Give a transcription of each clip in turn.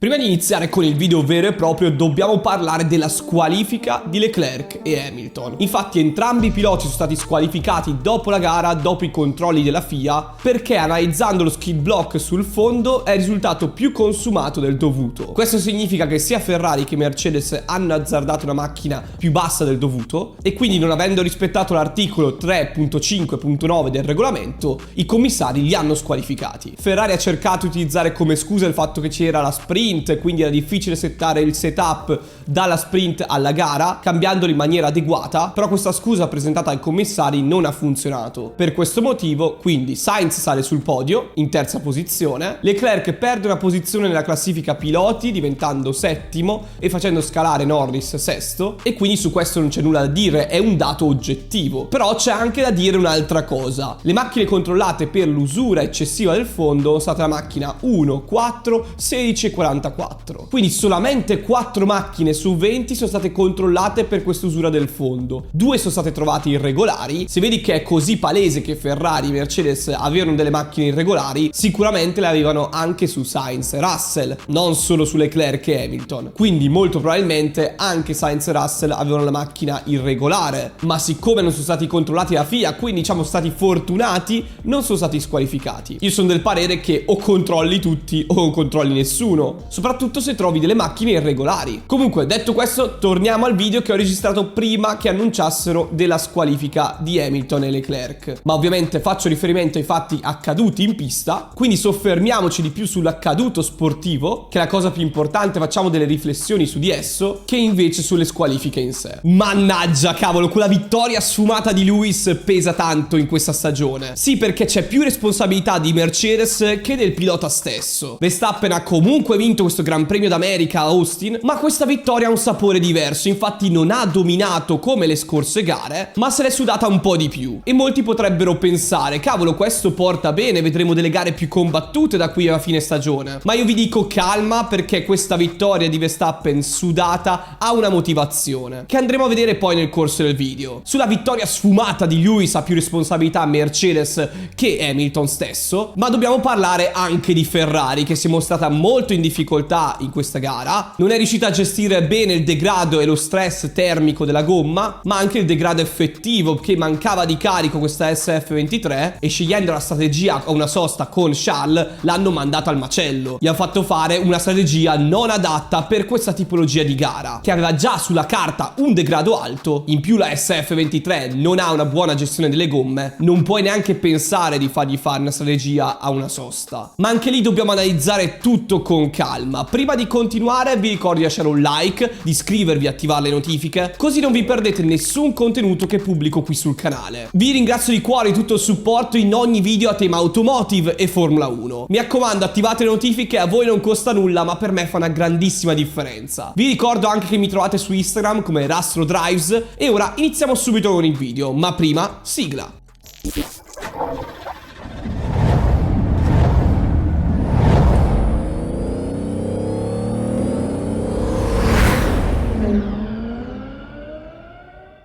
Prima di iniziare con il video vero e proprio dobbiamo parlare della squalifica di Leclerc e Hamilton. Infatti entrambi i piloti sono stati squalificati dopo la gara, dopo i controlli della FIA, perché analizzando lo skid block sul fondo è risultato più consumato del dovuto. Questo significa che sia Ferrari che Mercedes hanno azzardato una macchina più bassa del dovuto e quindi, non avendo rispettato l'articolo 3.5.9 del regolamento, i commissari li hanno squalificati. Ferrari ha cercato di utilizzare come scusa il fatto che c'era la sprint, quindi era difficile settare il setup dalla sprint alla gara, cambiandolo in maniera adeguata, però questa scusa presentata ai commissari non ha funzionato. Per questo motivo, quindi, Sainz sale sul podio in terza posizione, Leclerc perde una posizione nella classifica piloti diventando settimo e facendo scalare Norris sesto, e quindi su questo non c'è nulla da dire, è un dato oggettivo. Però c'è anche da dire un'altra cosa: le macchine controllate per l'usura eccessiva del fondo sono state la macchina 1, 4, 16 e 44. Quindi solamente 4 macchine su 20 sono state controllate per quest'usura del fondo. 2 sono state trovate irregolari. Se vedi che è così palese che Ferrari e Mercedes avevano delle macchine irregolari, sicuramente le avevano anche su Sainz e Russell, non solo su Leclerc e Hamilton. Quindi molto probabilmente anche Sainz e Russell avevano la macchina irregolare, ma siccome non sono stati controllati da FIA, quindi diciamo stati fortunati, non sono stati squalificati. Io sono del parere che o controlli tutti o non controlli nessuno, soprattutto se trovi delle macchine irregolari. Comunque, detto questo, torniamo al video che ho registrato prima che annunciassero della squalifica di Hamilton e Leclerc. Ma ovviamente faccio riferimento ai fatti accaduti in pista, quindi soffermiamoci di più sull'accaduto sportivo, che è la cosa più importante, facciamo delle riflessioni su di esso, che invece sulle squalifiche in sé. Mannaggia, cavolo, quella vittoria sfumata di Lewis pesa tanto in questa stagione. Sì, perché c'è più responsabilità di Mercedes che del pilota stesso. Verstappen ha comunque vinto questo Gran Premio d'America a Austin, ma questa vittoria ha un sapore diverso. Infatti non ha dominato come le scorse gare, ma se l'è sudata un po' di più. E molti potrebbero pensare: cavolo, questo porta bene, vedremo delle gare più combattute da qui a fine stagione. Ma io vi dico calma, perché questa vittoria di Verstappen sudata ha una motivazione, che andremo a vedere poi nel corso del video. Sulla vittoria sfumata di Lewis ha più responsabilità Mercedes che Hamilton stesso, ma dobbiamo parlare anche di Ferrari, che si è mostrata molto in difficoltà in questa gara. Non è riuscita a gestire bene il degrado e lo stress termico della gomma, ma anche il degrado effettivo, che mancava di carico questa SF23, e scegliendo la strategia a una sosta con Charles l'hanno mandato al macello. Gli hanno fatto fare una strategia non adatta per questa tipologia di gara, che aveva già sulla carta un degrado alto. In più la SF23 non ha una buona gestione delle gomme, non puoi neanche pensare di fargli fare una strategia a una sosta. Ma anche lì dobbiamo analizzare tutto con calma. Prima di continuare vi ricordo di lasciare un like, di iscrivervi e attivare le notifiche, così non vi perdete nessun contenuto che pubblico qui sul canale. Vi ringrazio di cuore di tutto il supporto in ogni video a tema automotive e Formula 1. Mi raccomando, attivate le notifiche, a voi non costa nulla, ma per me fa una grandissima differenza. Vi ricordo anche che mi trovate su Instagram come Rastro Drives, e ora iniziamo subito con il video, ma prima sigla.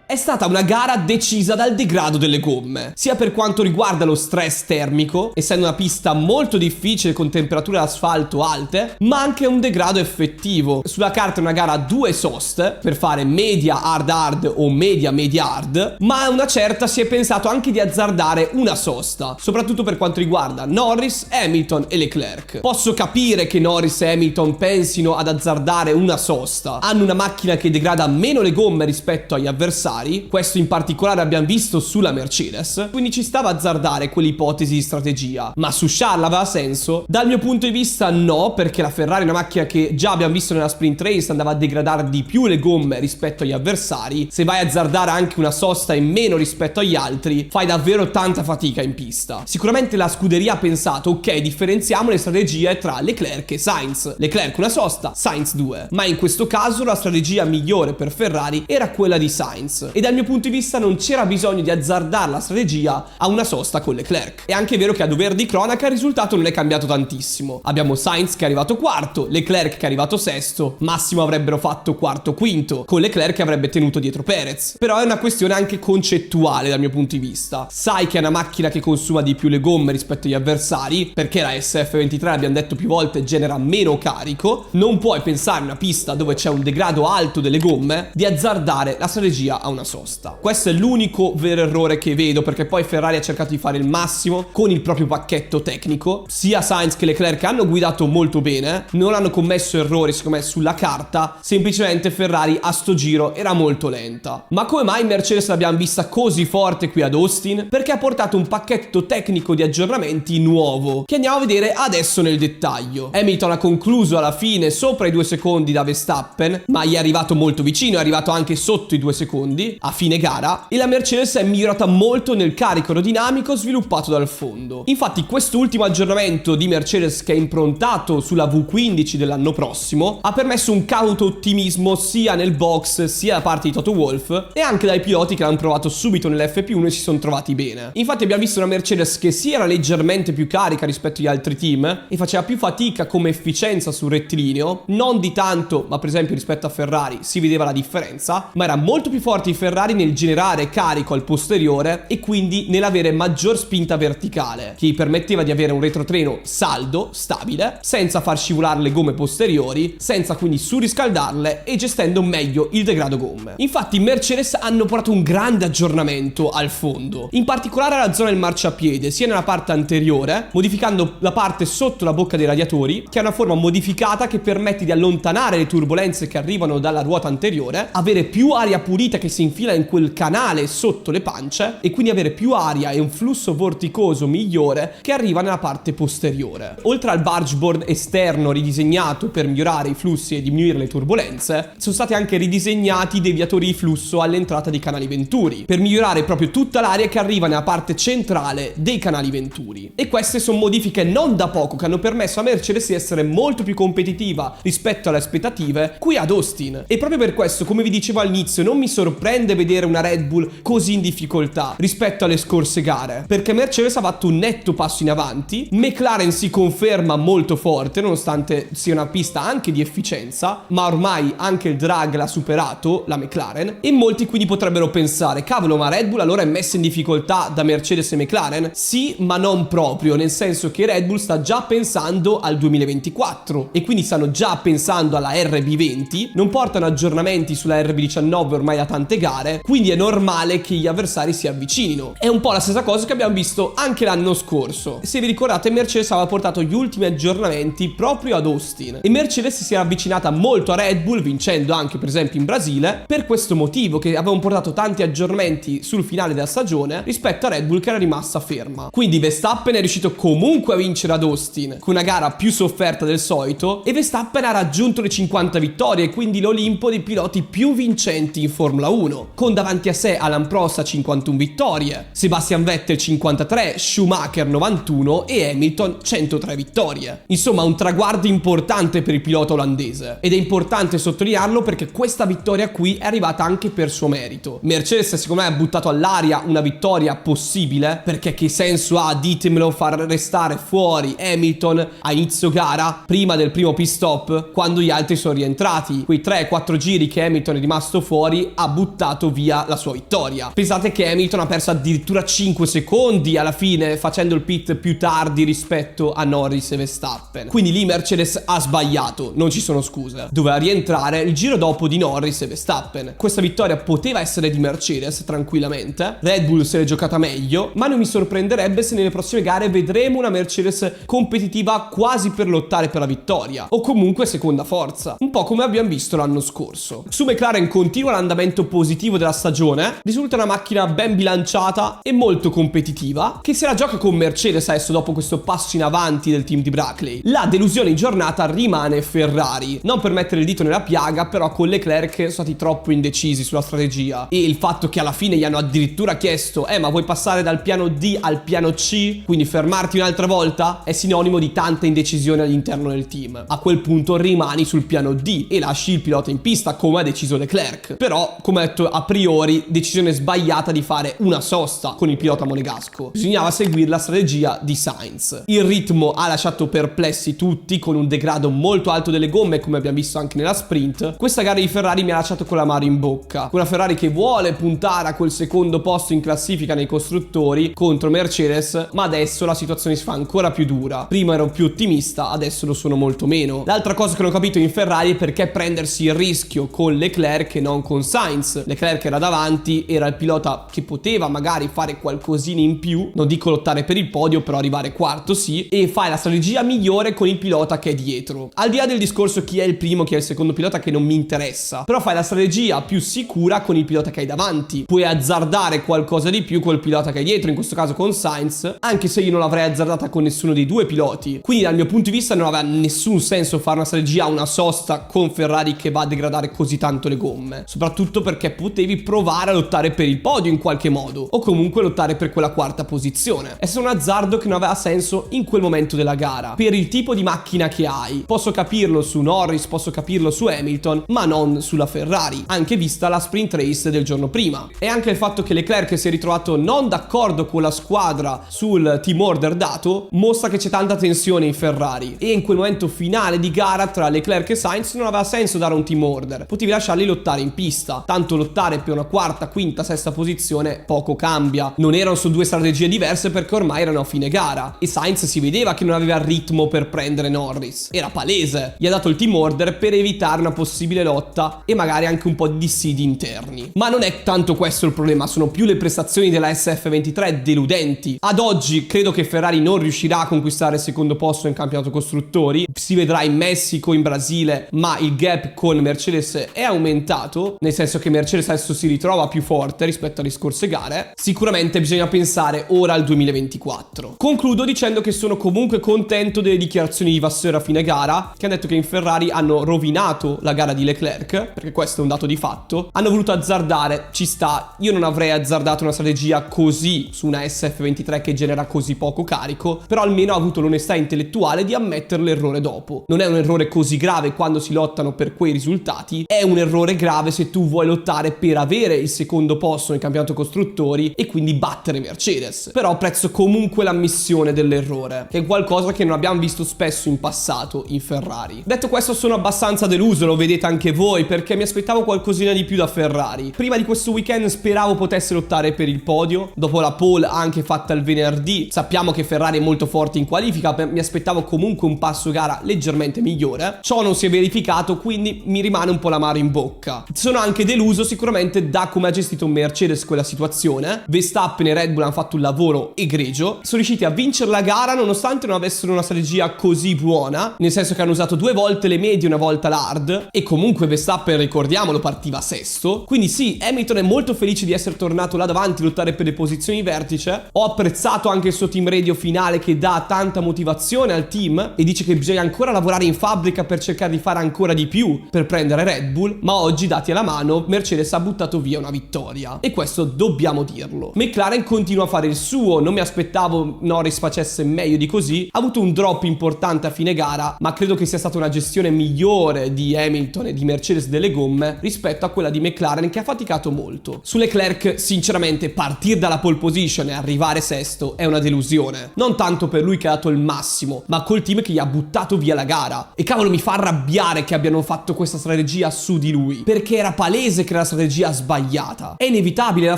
È stata una gara decisa dal degrado delle gomme, sia per quanto riguarda lo stress termico, essendo una pista molto difficile con temperature d'asfalto alte, ma anche un degrado effettivo. Sulla carta è una gara a 2 soste per fare media hard hard o media media hard, ma a una certa si è pensato anche di azzardare una sosta, soprattutto per quanto riguarda Norris, Hamilton e Leclerc. Posso capire che Norris e Hamilton pensino ad azzardare una sosta, hanno una macchina che degrada meno le gomme rispetto agli avversari. Questo in particolare abbiamo visto sulla Mercedes, quindi ci stava a azzardare quell'ipotesi di strategia. Ma su Charles aveva senso? Dal mio punto di vista no, perché la Ferrari è una macchina che già abbiamo visto nella sprint race andava a degradare di più le gomme rispetto agli avversari. Se vai a azzardare anche una sosta in meno rispetto agli altri, fai davvero tanta fatica in pista. Sicuramente la scuderia ha pensato: ok, differenziamo le strategie tra Leclerc e Sainz. Leclerc una sosta, Sainz 2. Ma in questo caso la strategia migliore per Ferrari era quella di Sainz. e dal mio punto di vista non c'era bisogno di azzardare la strategia a una sosta con Leclerc. È anche vero che a dover di cronaca il risultato non è cambiato tantissimo. Abbiamo Sainz che è arrivato quarto, Leclerc che è arrivato sesto, massimo avrebbero fatto quarto quinto, con Leclerc che avrebbe tenuto dietro Perez. Però è una questione anche concettuale dal mio punto di vista. Sai che è una macchina che consuma di più le gomme rispetto agli avversari, perché la SF23, abbiamo detto più volte, genera meno carico. Non puoi pensare in una pista dove c'è un degrado alto delle gomme di azzardare la strategia a una sosta. Questo è l'unico vero errore che vedo, perché poi Ferrari ha cercato di fare il massimo con il proprio pacchetto tecnico. Sia Sainz che Leclerc hanno guidato molto bene, non hanno commesso errori secondo me sulla carta, semplicemente Ferrari a sto giro era molto lenta. Ma come mai Mercedes l'abbiamo vista così forte qui ad Austin? Perché ha portato un pacchetto tecnico di aggiornamenti nuovo, che andiamo a vedere adesso nel dettaglio. Hamilton ha concluso alla fine sopra i 2 secondi da Verstappen, ma gli è arrivato molto vicino, è arrivato anche sotto i 2 secondi a fine gara, e la Mercedes è migliorata molto nel carico aerodinamico sviluppato dal fondo. Infatti quest'ultimo aggiornamento di Mercedes, che è improntato sulla V15 dell'anno prossimo, ha permesso un cauto ottimismo sia nel box sia da parte di Toto Wolff e anche dai piloti che l'hanno provato subito nell'FP1 e si sono trovati bene. Infatti abbiamo visto una Mercedes che sì era leggermente più carica rispetto agli altri team e faceva più fatica come efficienza sul rettilineo, non di tanto, ma per esempio rispetto a Ferrari si vedeva la differenza, ma era molto più forte di Ferrari nel generare carico al posteriore e quindi nell'avere maggior spinta verticale, che gli permetteva di avere un retrotreno saldo, stabile, senza far scivolare le gomme posteriori, senza quindi surriscaldarle e gestendo meglio il degrado gomme. Infatti Mercedes hanno portato un grande aggiornamento al fondo, in particolare alla zona del marciapiede, sia nella parte anteriore, modificando la parte sotto la bocca dei radiatori, che è una forma modificata che permette di allontanare le turbolenze che arrivano dalla ruota anteriore, avere più aria pulita che si infila in quel canale sotto le pance e quindi avere più aria e un flusso vorticoso migliore che arriva nella parte posteriore. Oltre al bargeboard esterno ridisegnato per migliorare i flussi e diminuire le turbolenze, sono stati anche ridisegnati i deviatori di flusso all'entrata dei canali venturi per migliorare proprio tutta l'aria che arriva nella parte centrale dei canali venturi. E queste sono modifiche non da poco che hanno permesso a Mercedes di essere molto più competitiva rispetto alle aspettative qui ad Austin. E proprio per questo, come vi dicevo all'inizio, non mi sorprende vedere una Red Bull così in difficoltà rispetto alle scorse gare, perché Mercedes ha fatto un netto passo in avanti. McLaren si conferma molto forte nonostante sia una pista anche di efficienza, ma ormai anche il drag l'ha superato, la McLaren, e molti quindi potrebbero pensare: cavolo, ma Red Bull allora è messa in difficoltà da Mercedes e McLaren? Sì, ma non proprio, nel senso che Red Bull sta già pensando al 2024 e quindi stanno già pensando alla RB20, non portano aggiornamenti sulla RB19 ormai da tante gare, quindi è normale che gli avversari si avvicinino. È un po' la stessa cosa che abbiamo visto anche l'anno scorso. Se vi ricordate, Mercedes aveva portato gli ultimi aggiornamenti proprio ad Austin e Mercedes si era avvicinata molto a Red Bull, vincendo anche per esempio in Brasile, per questo motivo, che avevano portato tanti aggiornamenti sul finale della stagione rispetto a Red Bull che era rimasta ferma. Quindi Verstappen è riuscito comunque a vincere ad Austin con una gara più sofferta del solito e Verstappen ha raggiunto le 50 vittorie, quindi l'Olimpo dei piloti più vincenti in Formula 1, con davanti a sé Alain Prost a 51 vittorie, Sebastian Vettel 53, Schumacher 91 e Hamilton 103 vittorie. Insomma, un traguardo importante per il pilota olandese, ed è importante sottolinearlo perché questa vittoria qui è arrivata anche per suo merito. Mercedes secondo me ha buttato all'aria una vittoria possibile, perché che senso ha, ditemelo, far restare fuori Hamilton a inizio gara prima del primo pit stop quando gli altri sono rientrati? Quei 3-4 giri che Hamilton è rimasto fuori ha buttato via la sua vittoria. Pensate che Hamilton ha perso addirittura 5 secondi alla fine facendo il pit più tardi rispetto a Norris e Verstappen, quindi lì Mercedes ha sbagliato, non ci sono scuse, doveva rientrare il giro dopo di Norris e Verstappen. Questa vittoria poteva essere di Mercedes tranquillamente, Red Bull se l'è giocata meglio, ma non mi sorprenderebbe se nelle prossime gare vedremo una Mercedes competitiva quasi per lottare per la vittoria o comunque seconda forza, un po' come abbiamo visto l'anno scorso. Su McLaren continua l'andamento positivo della stagione, risulta una macchina ben bilanciata e molto competitiva che se la gioca con Mercedes adesso dopo questo passo in avanti del team di Brackley. La delusione in giornata rimane Ferrari, non per mettere il dito nella piaga, però con Leclerc sono stati troppo indecisi sulla strategia e il fatto che alla fine gli hanno addirittura chiesto ma vuoi passare dal piano D al piano C, quindi fermarti un'altra volta, è sinonimo di tanta indecisione all'interno del team. A quel punto rimani sul piano D e lasci il pilota in pista come ha deciso Leclerc. Però come ho detto detto a priori decisione sbagliata di fare una sosta con il pilota monegasco. Bisognava seguire la strategia di Sainz. Il ritmo ha lasciato perplessi tutti, con un degrado molto alto delle gomme, come abbiamo visto anche nella sprint. Questa gara di Ferrari mi ha lasciato con l'amaro in bocca, con una Ferrari che vuole puntare a quel secondo posto in classifica nei costruttori contro Mercedes, ma adesso la situazione si fa ancora più dura. Prima ero più ottimista, adesso lo sono molto meno. L'altra cosa che non ho capito in Ferrari è perché prendersi il rischio con Leclerc e non con Sainz. Leclerc era davanti, era il pilota che poteva magari fare qualcosina in più, non dico lottare per il podio, però arrivare quarto sì, e fai la strategia migliore con il pilota che è dietro. Al di là del discorso chi è il primo, chi è il secondo pilota, che non mi interessa, però fai la strategia più sicura con il pilota che hai davanti. Puoi azzardare qualcosa di più col pilota che hai dietro, in questo caso con Sainz, anche se io non l'avrei azzardata con nessuno dei due piloti. Quindi dal mio punto di vista non aveva nessun senso fare una strategia, una sosta con Ferrari che va a degradare così tanto le gomme, soprattutto perché potevi provare a lottare per il podio in qualche modo, o comunque lottare per quella quarta posizione. È stato un azzardo che non aveva senso in quel momento della gara, per il tipo di macchina che hai. Posso capirlo su Norris, posso capirlo su Hamilton, ma non sulla Ferrari, anche vista la sprint race del giorno prima. E anche il fatto che Leclerc si è ritrovato non d'accordo con la squadra sul team order dato mostra che c'è tanta tensione in Ferrari, e in quel momento finale di gara tra Leclerc e Sainz non aveva senso dare un team order, potevi lasciarli lottare in pista, tanto lottare per una quarta, quinta, sesta posizione poco cambia. Non erano su due strategie diverse perché ormai erano a fine gara e Sainz si vedeva che non aveva ritmo per prendere Norris, era palese. Gli ha dato il team order per evitare una possibile lotta e magari anche un po' di dissidi interni. Ma non è tanto questo il problema, sono più le prestazioni della SF23 deludenti. Ad oggi credo che Ferrari non riuscirà a conquistare il secondo posto in campionato costruttori, si vedrà in Messico, in Brasile, ma il gap con Mercedes è aumentato, nel senso che Mercedes adesso si ritrova più forte rispetto alle scorse gare. Sicuramente bisogna pensare ora al 2024. Concludo dicendo che sono comunque contento delle dichiarazioni di Vasseur a fine gara, che hanno detto che in Ferrari hanno rovinato la gara di Leclerc, perché questo è un dato di fatto. Hanno voluto azzardare, ci sta. Io non avrei azzardato una strategia così su una SF23 che genera così poco carico, però almeno ha avuto l'onestà intellettuale di ammettere l'errore dopo. Non è un errore così grave quando si lottano per quei risultati, è un errore grave se tu vuoi lottare per avere il secondo posto nel campionato costruttori e quindi battere Mercedes. Però apprezzo comunque l'ammissione dell'errore, che è qualcosa che non abbiamo visto spesso in passato in Ferrari. Detto questo, sono abbastanza deluso, lo vedete anche voi, perché mi aspettavo qualcosina di più da Ferrari. Prima di questo weekend speravo potesse lottare per il podio, dopo la pole anche fatta il venerdì. Sappiamo che Ferrari è molto forte in qualifica, mi aspettavo comunque un passo gara leggermente migliore. Ciò non si è verificato, quindi mi rimane un po' l'amaro in bocca. Sono anche deluso sicuramente da come ha gestito Mercedes quella situazione. Verstappen e Red Bull hanno fatto un lavoro egregio, sono riusciti a vincere la gara nonostante non avessero una strategia così buona, nel senso che hanno usato due volte le medie e una volta l'hard, e comunque Verstappen, ricordiamolo, partiva sesto. Quindi sì, Hamilton è molto felice di essere tornato là davanti, lottare per le posizioni di vertice. Ho apprezzato anche il suo team radio finale, che dà tanta motivazione al team e dice che bisogna ancora lavorare in fabbrica per cercare di fare ancora di più per prendere Red Bull, ma oggi, dati alla mano, Mercedes ha buttato via una vittoria, e questo dobbiamo dirlo. McLaren continua a fare il suo, non mi aspettavo Norris facesse meglio di così, ha avuto un drop importante a fine gara, ma credo che sia stata una gestione migliore di Hamilton e di Mercedes delle gomme rispetto a quella di McLaren, che ha faticato molto. Su Leclerc sinceramente partire dalla pole position e arrivare sesto è una delusione, non tanto per lui che ha dato il massimo, ma col team che gli ha buttato via la gara. E cavolo, mi fa arrabbiare che abbiano fatto questa strategia su di lui, perché era palese che era la strategia sbagliata. È inevitabile, la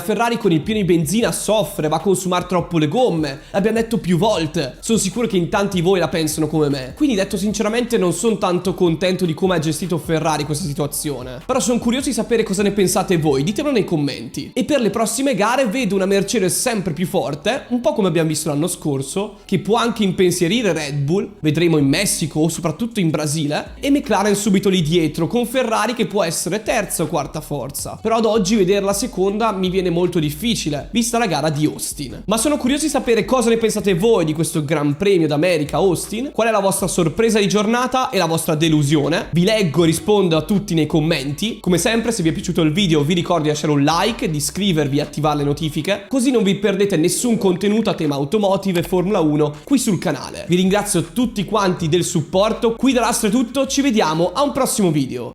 Ferrari con il pieno di benzina soffre, va a consumare troppo le gomme, l'abbiamo detto più volte. Sono sicuro che in tanti di voi la pensano come me, quindi detto sinceramente non sono tanto contento di come ha gestito Ferrari questa situazione, però sono curioso di sapere cosa ne pensate voi, ditemelo nei commenti. E per le prossime gare vedo una Mercedes sempre più forte, un po' come abbiamo visto l'anno scorso, che può anche impensierire Red Bull, vedremo in Messico o soprattutto in Brasile, e McLaren subito lì dietro con Ferrari che può essere terza o quarta forza. Però ad oggi vederla seconda mi viene molto difficile, vista la gara di Austin. Ma sono curioso di sapere cosa ne pensate voi di questo Gran Premio d'America Austin, qual è la vostra sorpresa di giornata e la vostra delusione. Vi leggo e rispondo a tutti nei commenti. Come sempre, se vi è piaciuto il video vi ricordo di lasciare un like, di iscrivervi e attivare le notifiche, così non vi perdete nessun contenuto a tema automotive e Formula 1 qui sul canale. Vi ringrazio tutti quanti del supporto, qui da Astro è tutto, ci vediamo a un prossimo video.